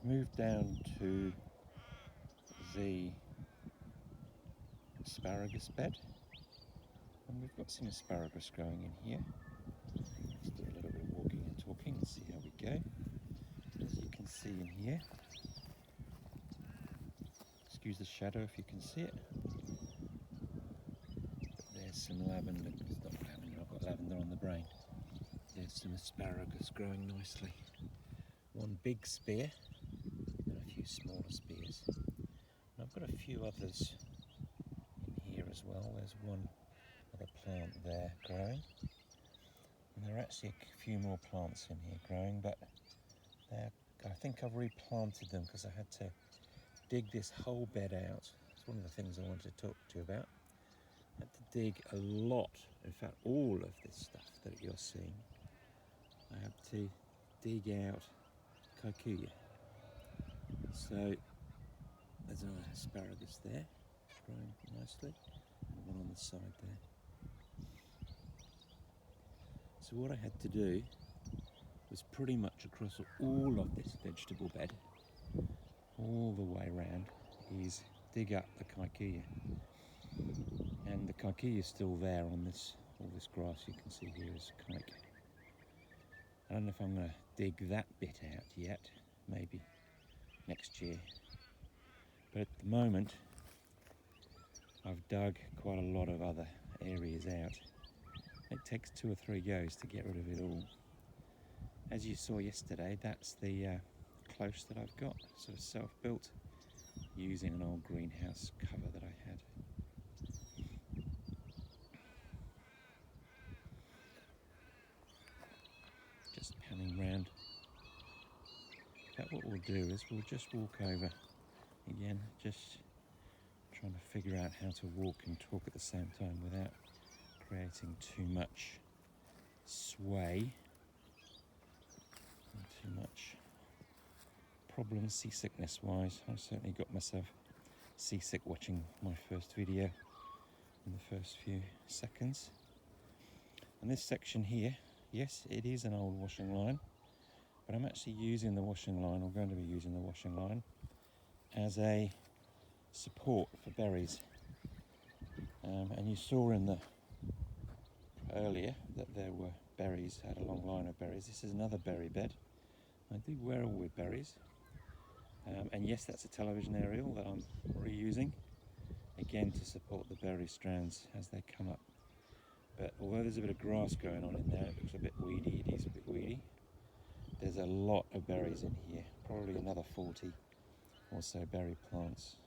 moved down to the asparagus bed, and we've got some asparagus growing in here. Let's do a little bit of walking and talking and see how we go. As you can see in here, excuse the shadow if you can see it, but there's some lavender. It's not lavender, I've got lavender on the brain. There's some asparagus growing nicely. One big spear and a few smaller spears. And I've got a few others in here as well. There's one other plant there growing. And there are actually a few more plants in here growing, but I think I've replanted them because I had to dig this whole bed out. It's one of the things I wanted to talk to you about. I had to dig a lot, in fact all of this stuff that you're seeing. I had to dig out kikuyu. So there's an asparagus there, growing nicely, and one on the side there. So what I had to do was pretty much across all of this vegetable bed, all the way around, is dig up the kikuyu. And the kikuyu is still there on this, all this grass you can see here is kike. I don't know if I'm going to dig that bit out yet, maybe next year. But at the moment, I've dug quite a lot of other areas out. It takes 2 or 3 goes to get rid of it all. As you saw yesterday, that's the close that I've got, sort of self-built, using an old greenhouse cover that I had. Just panning round. In fact, what we'll do is we'll just walk over again, just trying to figure out how to walk and talk at the same time without creating too much sway and too much problems seasickness wise. I certainly got myself seasick watching my first video in the first few seconds. And this section here, yes, it is an old washing line, but I'm actually using the washing line, or going to be using the washing line, as a support for berries. And you saw in the earlier that there were berries, had a long line of berries. This is another berry bed. I do whirl with berries. And yes, that's a television aerial that I'm reusing, again to support the berry strands as they come up. But although there's a bit of grass going on in there, it looks a bit weedy, it is a bit weedy. There's a lot of berries in here, probably another 40 or so berry plants,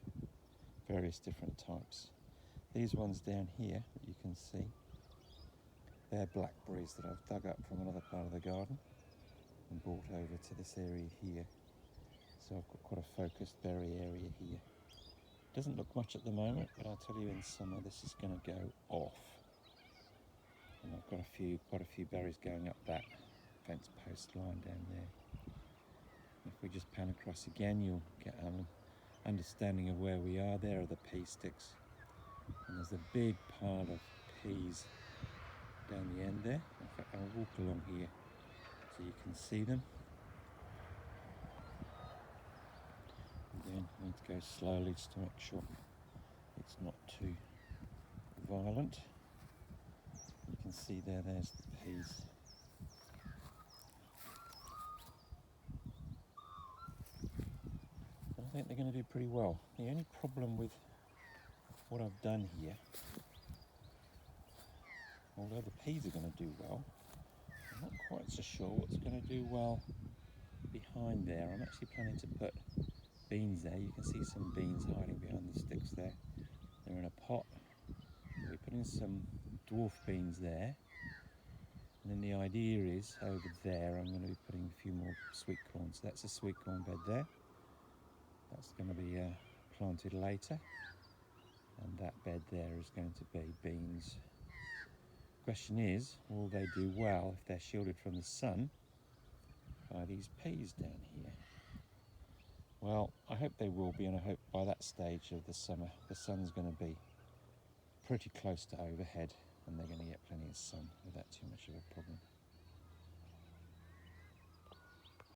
various different types. These ones down here that you can see, they're blackberries that I've dug up from another part of the garden and brought over to this area here. So I've got quite a focused berry area here. Doesn't look much at the moment, but I'll tell you in summer this is going to go off. And I've got quite a few berries going up that fence post line down there. If we just pan across again, you'll get an understanding of where we are. There are the pea sticks, and there's a big pile of peas down the end there. In fact, I'll walk along here so you can see them. Again, I need to go slowly just to make sure it's not too violent. You can see there's the peas. But I think they're going to do pretty well. The only problem with what I've done here, although the peas are going to do well, I'm not quite so sure what's going to do well behind there. I'm actually planning to put beans there. You can see some beans hiding behind the sticks there. They're in a pot. We're putting some dwarf beans there. And then the idea is over there I'm going to be putting a few more sweet corn. So that's a sweet corn bed there. That's going to be planted later. And that bed there is going to be beans. Question is, will they do well if they're shielded from the sun by these peas down here? Well, I hope they will be, and I hope by that stage of the summer the sun's going to be pretty close to overhead and they're going to get plenty of sun without too much of a problem.